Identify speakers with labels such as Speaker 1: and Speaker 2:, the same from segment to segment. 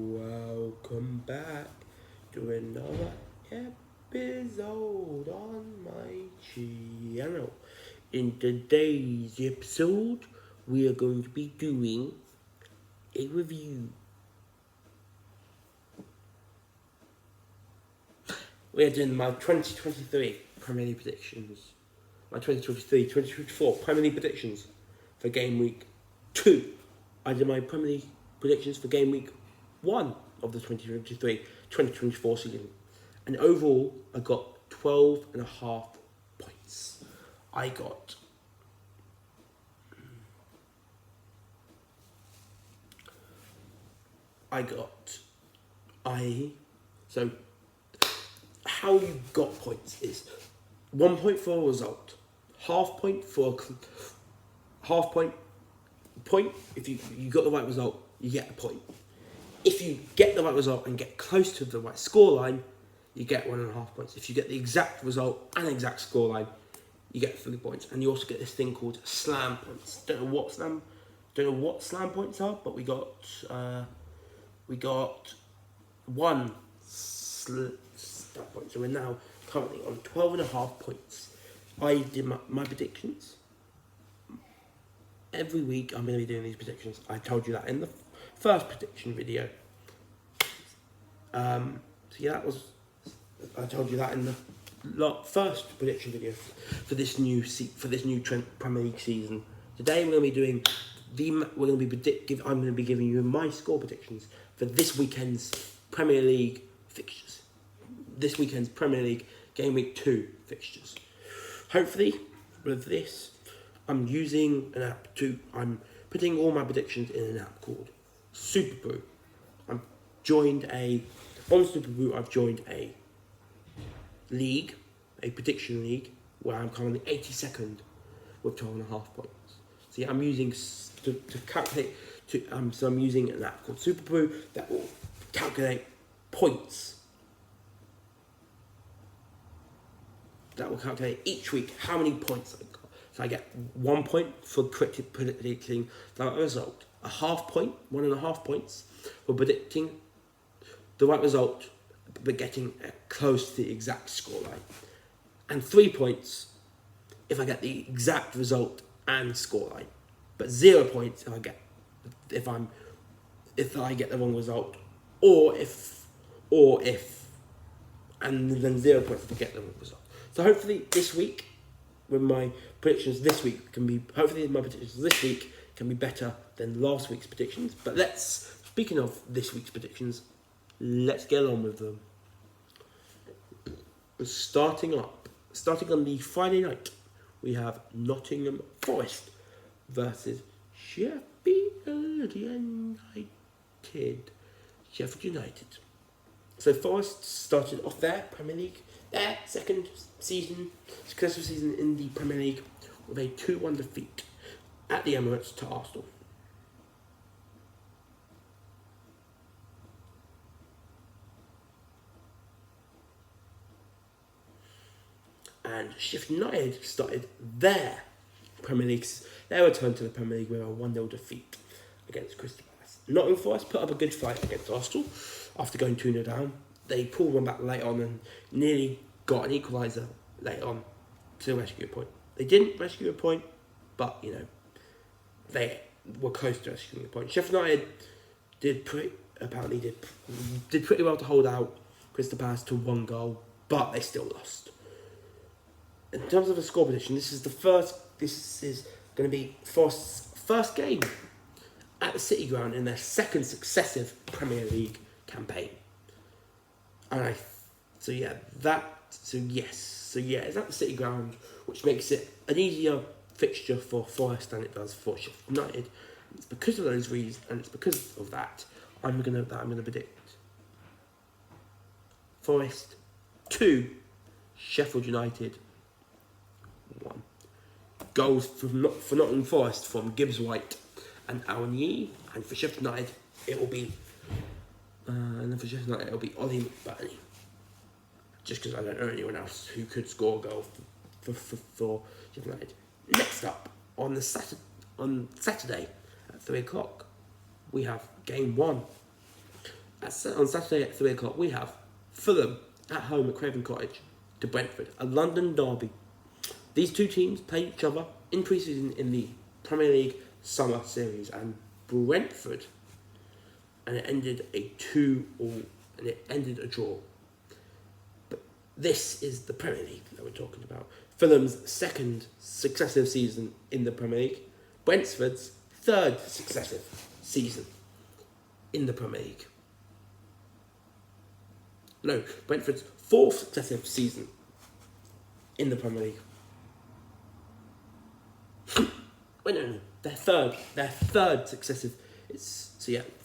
Speaker 1: Welcome back to another episode on my channel. In today's episode, we are going to be doing a review. We are doing my 2023 Premier League predictions. My 2023-2024 Premier League predictions for Game Week 2. I did my Premier League predictions for Game Week 1 of the 2023-2024 season. And overall, I got 12.5 points. So how you got points is 1 point for a result, half point if you got the right result, you get a point. If you get the right result and get close to the right scoreline, you get 1.5 points. If you get the exact result and exact scoreline, you get 3 points. And you also get this thing called slam points. Don't know what slam points are, but we got one slam point. So we're now currently on 12.5 points. I did my predictions. Every week I'm going to be doing these predictions. I told you that in the first prediction video. I told you that in the first prediction video for this new Premier League season. Today I'm going to be giving you my score predictions for this weekend's Premier League fixtures. This weekend's Premier League Game Week 2 fixtures. Hopefully, with this, I'm using an app I'm putting all my predictions in an app called Super Brew. On Super Brew, I've joined a league, a prediction league, where I'm currently 82nd with 12.5 points. So yeah, I'm using I'm using an app called Super Brew that will calculate points. That will calculate each week how many points I got. So I get 1 point for predicting the right result, a half point, 1.5 points for predicting the right result but getting close to the exact scoreline, and 3 points if I get the exact result and scoreline, but 0 points if I get the wrong result, and then 0 points if I get the wrong result. So hopefully my predictions this week can be better than last week's predictions. But speaking of this week's predictions, let's get on with them. Starting on the Friday night, we have Nottingham Forest versus Sheffield United. So Forest started off their second successful season in the Premier League with a 2-1 defeat at the Emirates to Arsenal. And Sheffield United started their return to the Premier League with a 1-0 defeat against Crystal Palace. Nottingham Forest put up a good fight against Arsenal after going 2-0 down. They pulled one back late on and nearly got an equaliser late on to rescue a point. They didn't rescue a point, but they were close to rescuing a point. Sheffield United did pretty well to hold out Crystal Palace to 1 goal, but they still lost. In terms of the score prediction, this is going to be Forest's first game at the City Ground in their second successive Premier League campaign. And it's at the City Ground, which makes it an easier fixture for Forest than it does for Sheffield United. It's because of those reasons, and it's because of that I'm gonna predict Forest 2, Sheffield United 1. Goals for Nottingham Forest from Gibbs White and Aaron Yee, and for Sheffield United it will be Ollie McBurney. Just because I don't know anyone else who could score a goal for Sheffield United. Next up on Saturday at 3 o'clock, we have game 1. On Saturday at 3 o'clock, we have Fulham at home at Craven Cottage to Brentford, a London derby. These two teams played each other in pre-season in the Premier League Summer Series, and Brentford, and it ended a 2-2, and it ended a draw. But this is the Premier League that we're talking about. Fulham's second successive season in the Premier League, Brentford's third successive season in the Premier League. No, Brentford's fourth successive season in the Premier League. Wait, no, their third successive.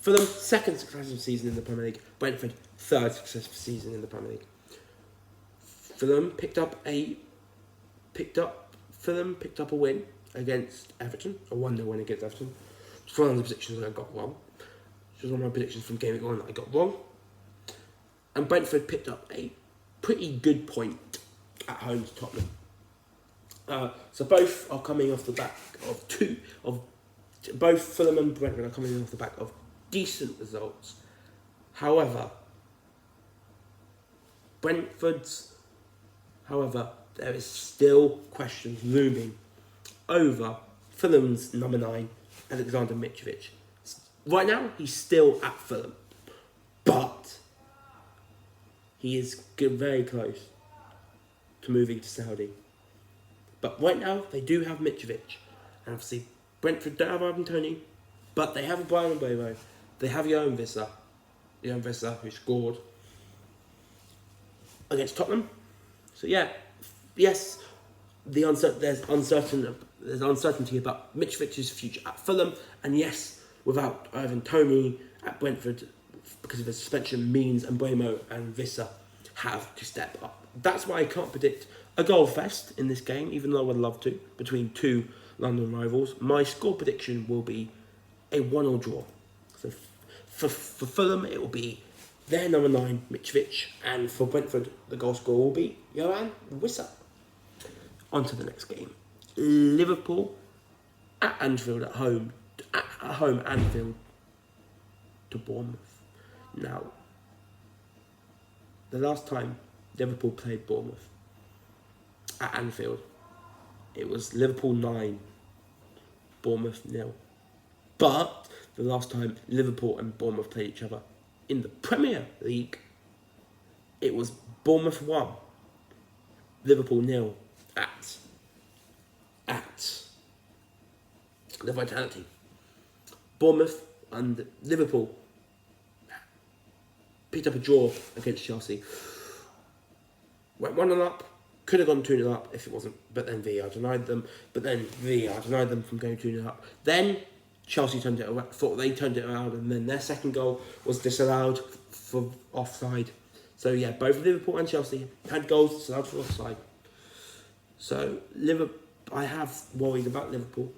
Speaker 1: Fulham second successive season in the Premier League. Brentford third successive season in the Premier League. Fulham picked up a win against Everton, a 1-0 win against Everton. It's one of the predictions that I got wrong. It was one of my predictions from Gameweek 1 that I got wrong. And Brentford picked up a pretty good point at home to Tottenham. So both are coming off the back of both Fulham and Brentford are coming off the back of decent results. However, there is still questions looming over Fulham's number 9, Alexander Mitrovic. Right now, he's still at Fulham, but he is very close to moving to Saudi. But right now, they do have Mitrovic. And obviously, Brentford don't have Ivan Toney, but they have a Brian Mbeumo. They have Johan Visser, who scored against Tottenham. So yes, there's uncertainty about Mitrovic's future at Fulham, and yes, without Ivan Toney at Brentford, because of his suspension, means Mbeumo and Visser have to step up. That's why I can't predict a goal fest in this game, even though I would love to, between two London rivals. My score prediction will be a 1-1 draw. So for Fulham, it will be their number 9, Mitrovic, and for Brentford, the goal scorer will be Johan Visser. On to the next game. Liverpool at Anfield at home Anfield to Bournemouth. Now, the last time Liverpool played Bournemouth at Anfield, it was Liverpool 9, Bournemouth 0. But the last time Liverpool and Bournemouth played each other in the Premier League, it was Bournemouth 1, Liverpool 0 at the Vitality. Bournemouth and Liverpool picked up a draw against Chelsea. Went 1-0 up, could have gone 2-0 up if it wasn't, but then VAR denied them. From going 2-0 up. Then Chelsea turned it around, and then their second goal was disallowed for offside. So both Liverpool and Chelsea had goals disallowed for offside. So I have worried about Liverpool.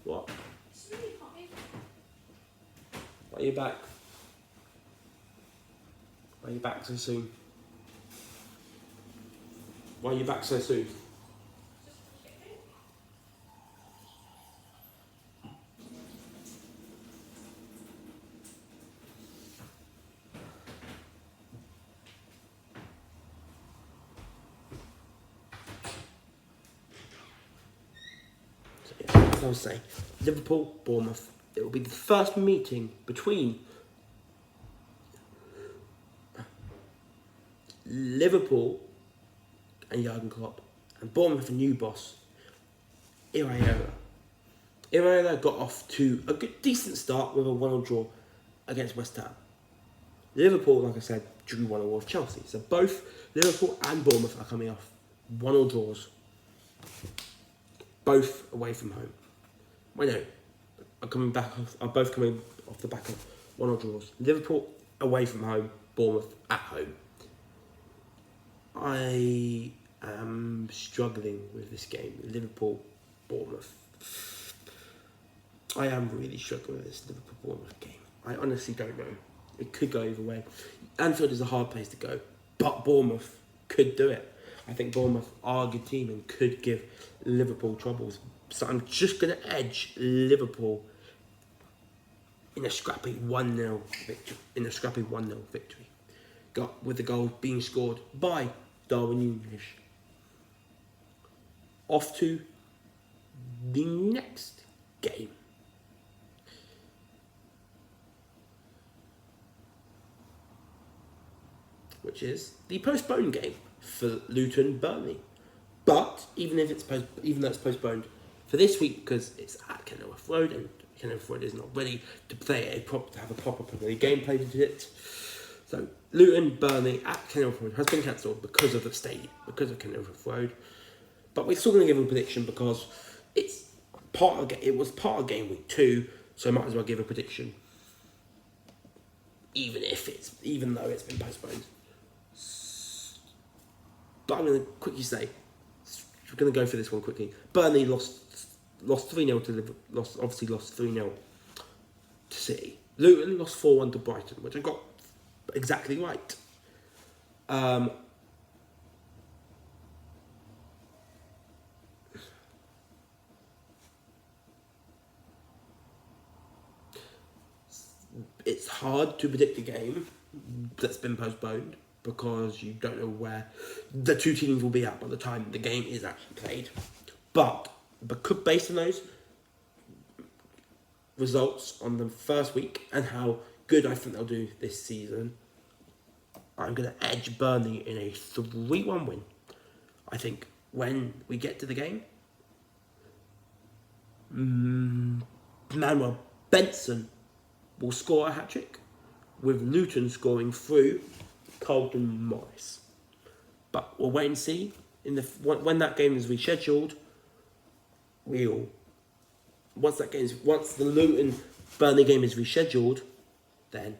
Speaker 1: What? Why are you back? Why are you back so soon? Why are you back so soon? As I was saying, Liverpool, Bournemouth. It will be the first meeting between Liverpool and Jurgen Klopp and Bournemouth and new boss Iraola. Iraola got off to a decent start with a 1-1 draw against West Ham. Liverpool, like I said, drew 1-1 with Chelsea. So both Liverpool and Bournemouth are coming off 1-1 draws, both away from home. Are both coming off the back of 1-1 draws. Liverpool away from home, Bournemouth at home. I am struggling with this game, Liverpool, Bournemouth. I am really struggling with this Liverpool-Bournemouth game. I honestly don't know. It could go either way. Anfield is a hard place to go, but Bournemouth could do it. I think Bournemouth are a good team and could give Liverpool troubles. So I'm just going to edge Liverpool in a scrappy 1-0 victory. Got with the goal being scored by Darwin Núñez. Off to the next game. Which is the postponed game for Luton Burnley. But even though it's postponed for this week because it's at Kenilworth Road and Kenilworth Road is not ready to have a proper gameplay to it. So Luton Burnley at Kenilworth Road has been cancelled because of the stadium, because of Kenilworth Road. But we're still going to give a prediction because it was part of game week 2, so I might as well give a prediction, even though it's been postponed. But I'm going to quickly say, we're going to go for this one quickly. Burnley lost 3-0 to Liverpool, lost 3-0 to City. Luton lost 4-1 to Brighton, which I got exactly right. It's hard to predict a game that's been postponed because you don't know where the two teams will be at by the time the game is actually played. But based on those results on the first week and how good I think they'll do this season, I'm going to edge Burnley in a 3-1 win. I think when we get to the game, Manuel Benson will score a hat-trick, with Luton scoring through Carlton Morris. But we'll wait and see. When that game is rescheduled, once the Luton Burnley game is rescheduled, then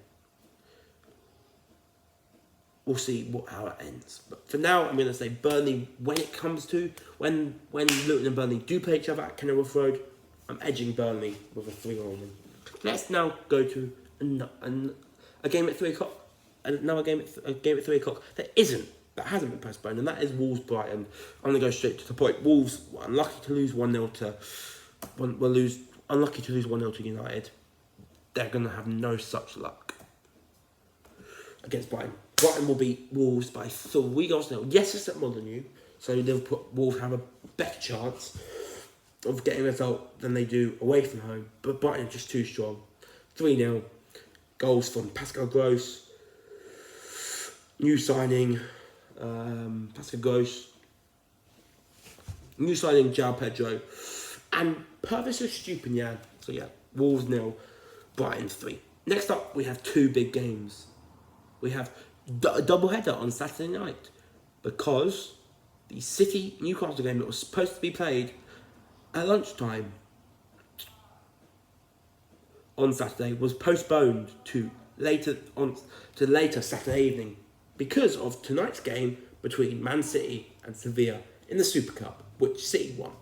Speaker 1: we'll see how it ends. But for now, I'm going to say Burnley, when Luton and Burnley do play each other at Kenilworth Road, I'm edging Burnley with a 3-1 win. Let's now go to a game at 3 o'clock. Another game at 3 o'clock that hasn't been postponed, and that is Wolves Brighton. I'm going to go straight to the point. Wolves were unlucky to lose 1-0 to United. They're going to have no such luck against Brighton. Brighton will beat Wolves by 3-0. Yes, it's at Molineux, so Wolves have a better chance of getting a result than they do away from home. But Brighton are just too strong. 3-0. Goals from Pascal Gross. New signing, Pascal Gross. New signing, João Pedro. And Purvis Estupiñán. So yeah, Wolves 0, Brighton 3. Next up, we have two big games. We have a double-header on Saturday night because the City-Newcastle game that was supposed to be played at lunchtime on Saturday was postponed to later Saturday evening because of tonight's game between Man City and Sevilla in the Super Cup, which City won.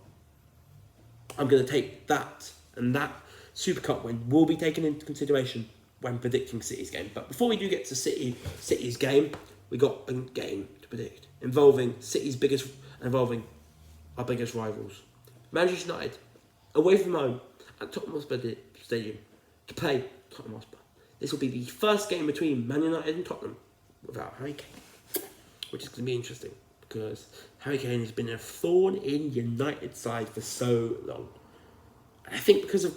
Speaker 1: I'm going to take that, and that Super Cup win will be taken into consideration when predicting City's game. But before we do get to City's game, we got a game to predict involving our biggest rivals. Manchester United, away from home at Tottenham Hotspur Stadium to play Tottenham Hotspur. This will be the first game between Man United and Tottenham without Harry Kane, which is going to be interesting because Harry Kane has been a thorn in United's side for so long. And I think because of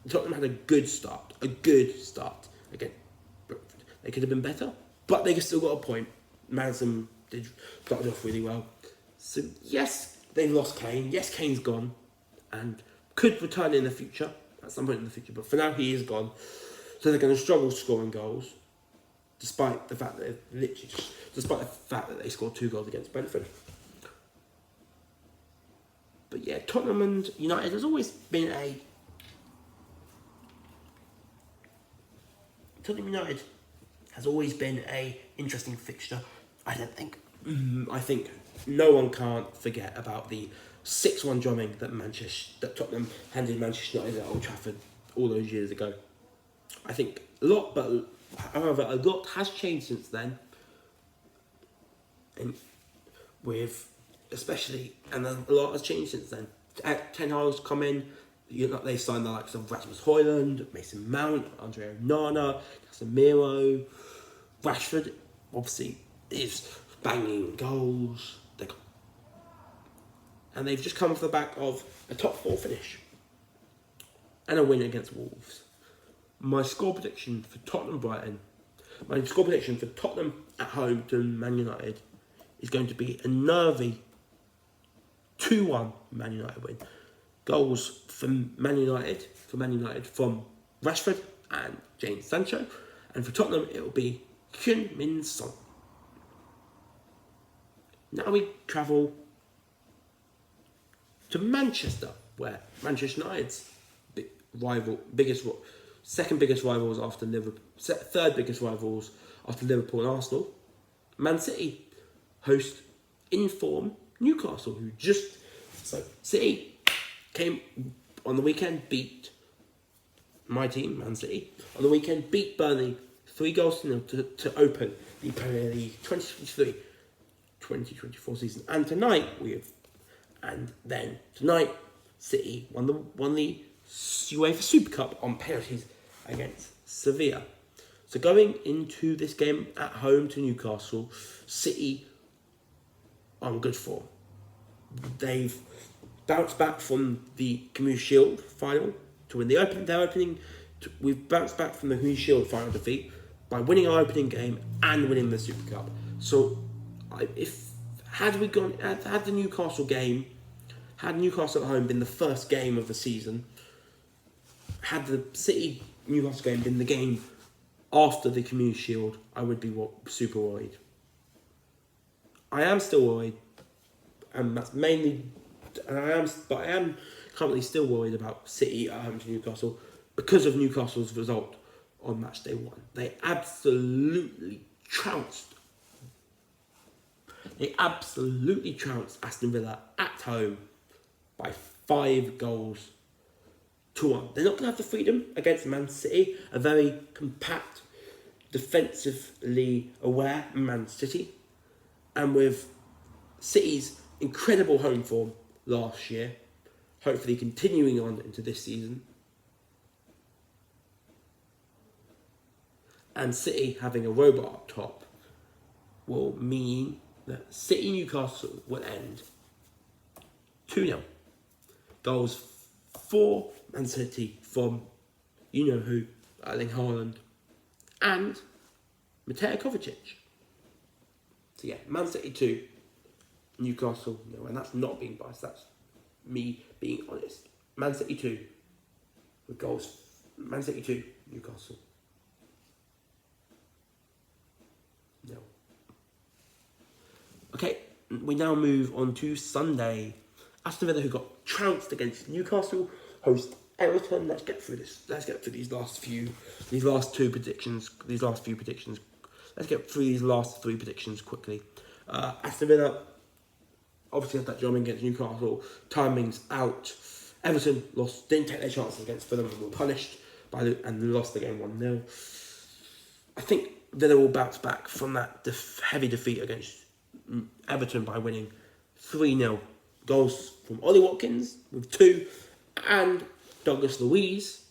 Speaker 1: Tottenham had a good start again. Brentford. They could have been better, but they still got a point. Madison started off really well. So yes, they lost Kane. Yes, Kane's gone and could return in the future, at some point in the future. But for now, he is gone. So they're going to struggle scoring goals, despite the fact that they scored 2 goals against Brentford. But yeah, Tottenham and United has always been a interesting fixture. I think no one can't forget about the 6-1 drumming that Tottenham handed Manchester United at Old Trafford all those years ago. I think a lot has changed since then. and with especially, and a lot has changed since then. Ten Hag's come in. They signed the likes of Rasmus Højlund, Mason Mount, Andre Onana, Casemiro, Rashford. Obviously, is banging goals. And they've just come off the back of a top 4 finish and a win against Wolves. My score prediction for Tottenham at home to Man United is going to be a nervy 2-1 Man United win. Goals from Man United from Rashford and Jadon Sancho, and for Tottenham it will be Heung-min Son. Now we travel to Manchester, where Manchester United's second biggest rivals after Liverpool, third biggest rivals after Liverpool and Arsenal. Man City host in form Newcastle, City came on the weekend, beat my team, Man City. On the weekend, beat Burnley 3-0 to open the Premier League 2023-2024 season. And tonight City won the UEFA Super Cup on penalties against Sevilla. So going into this game at home to Newcastle, City on good form. They've bounced back from the Community Shield final to win their opening. We've bounced back from the Community Shield final defeat by winning our opening game and winning the Super Cup. So, had Newcastle at home been the first game of the season, had the City Newcastle game been the game after the Community Shield, I would be super worried. I am still worried, and that's mainly. I am currently still worried about City at home to Newcastle because of Newcastle's result on match day 1. They absolutely trounced Aston Villa at home by 5-1. They're not going to have the freedom against Man City, a very compact, defensively aware Man City, and with City's incredible home form last year, hopefully continuing on into this season, and City having a robot up top, will mean that City Newcastle will end 2-0. Goals for Man City from you-know-who, Erling Haaland, and Mateo Kovacic. So yeah, Man City 2, Newcastle 0, and that's not being biased, that's me being honest. Man City 2 with goals. Man City 2, Newcastle 0. Okay, we now move on to Sunday. Aston Villa, who got trounced against Newcastle, host Everton. Let's get through this. Let's get through these last few predictions. Let's get through these last 3 predictions quickly. Aston Villa obviously had that draw against Newcastle. Timing's out. Everton didn't take their chances against Fulham and were punished and lost the game 1-0. I think Villa will bounce back from that heavy defeat against Everton by winning 3-0. Goals from Ollie Watkins with 2, and Douglas Luiz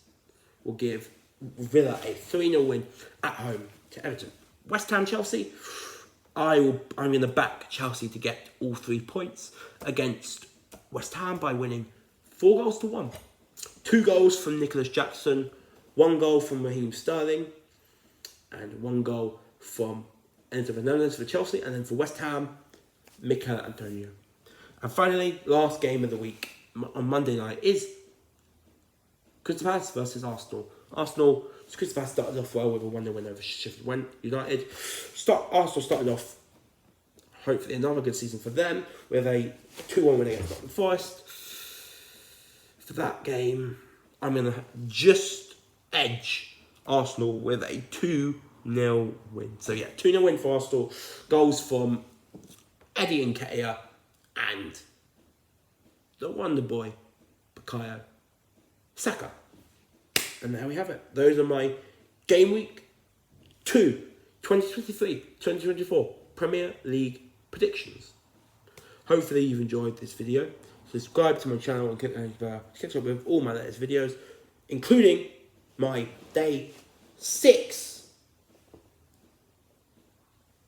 Speaker 1: will give Villa a 3-0 win at home to Everton. West Ham Chelsea, I'm going to back Chelsea to get all 3 points against West Ham by winning 4-1. 2 goals from Nicholas Jackson, 1 goal from Raheem Sterling, and 1 goal from Enzo Fernandez for Chelsea, and then for West Ham, Mikel Antonio. And finally, last game of the week on Monday night is Crystal Palace versus Arsenal. Crystal Palace started off well with a 1-0 win over Sheffield United. Arsenal started off, hopefully, another good season for them with a 2-1 win against Nottingham Forest. For that game, I'm going to just edge Arsenal with a 2-0 win. So yeah, 2-0 win for Arsenal. Goals from Eddie Nketiah and the wonder boy, Bukayo Saka. And there we have it. Those are my Game Week 2 2023-2024 Premier League predictions. predictions. Hopefully you've enjoyed this video. Subscribe to my channel and catch up with all my latest videos, including my day 6.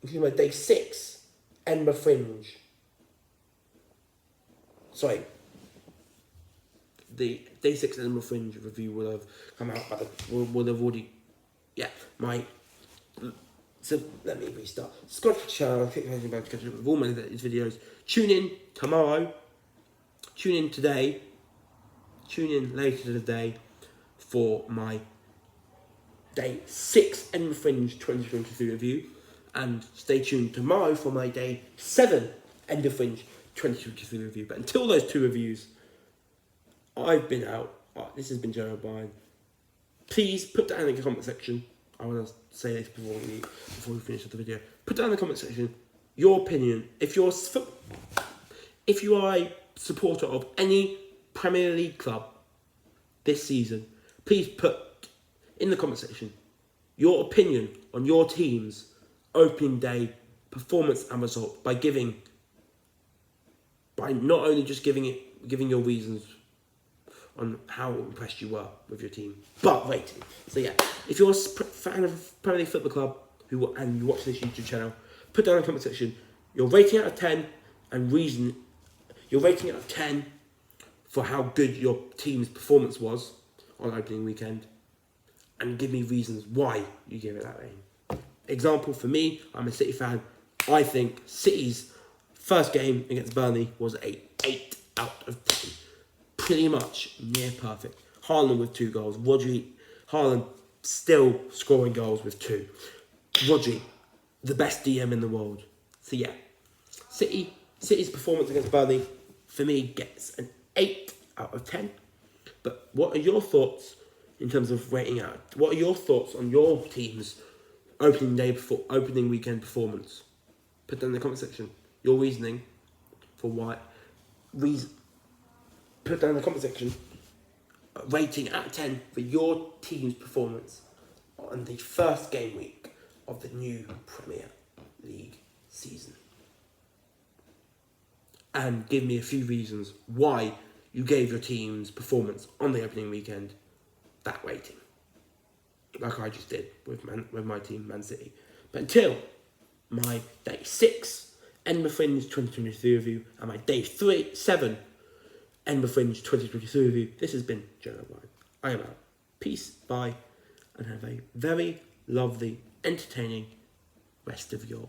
Speaker 1: Including my day 6 Edinburgh Fringe. Sorry. The day 6 Edinburgh Fringe review will have come out by will have already, so let me restart. Subscribe to the channel, click the bell to catch up with all my latest videos. Tune in tomorrow. Tune in today. Tune in later today for my day 6 Edinburgh Fringe 2023 review. And stay tuned tomorrow for my day 7 Edinburgh Fringe 2023 review. But until those 2 reviews, I've been out. This has been Joe O'Brien. Please put down in the comment section. I want to say this before we finish the video. Put down in the comment section your opinion. If you are a supporter of any Premier League club this season, please put in the comment section your opinion on your team's opening day performance and result by not only just giving your reasons on how impressed you were with your team, but rating. So yeah, if you're a fan of Premier League Football Club and you watch this YouTube channel, put down in the comment section your rating out of 10 and reason your rating out of 10 for how good your team's performance was on opening weekend, and give me reasons why you give it that rating. Example, for me, I'm a City fan. I think City's first game against Burnley was an 8 out of 10. Pretty much near perfect. Haaland with 2 goals. Haaland still scoring goals with 2. Rodri, the best DM in the world. So yeah, City's performance against Burnley, for me, gets an 8 out of 10. But what are your thoughts in terms of rating out? What are your thoughts on your team's opening weekend performance? Put down in the comment section your reasoning for why. Put down in the comment section a rating out of 10 for your team's performance on the first game week of the new Premier League season. And give me a few reasons why you gave your team's performance on the opening weekend that rating, like I just did with my team, Man City. But until my day 6 Edinburgh Fringe 2023 review and my day 7 Edinburgh Fringe 2023 review, this has been Joe O'Brien. I am out. Peace, bye, and have a very lovely, entertaining rest of your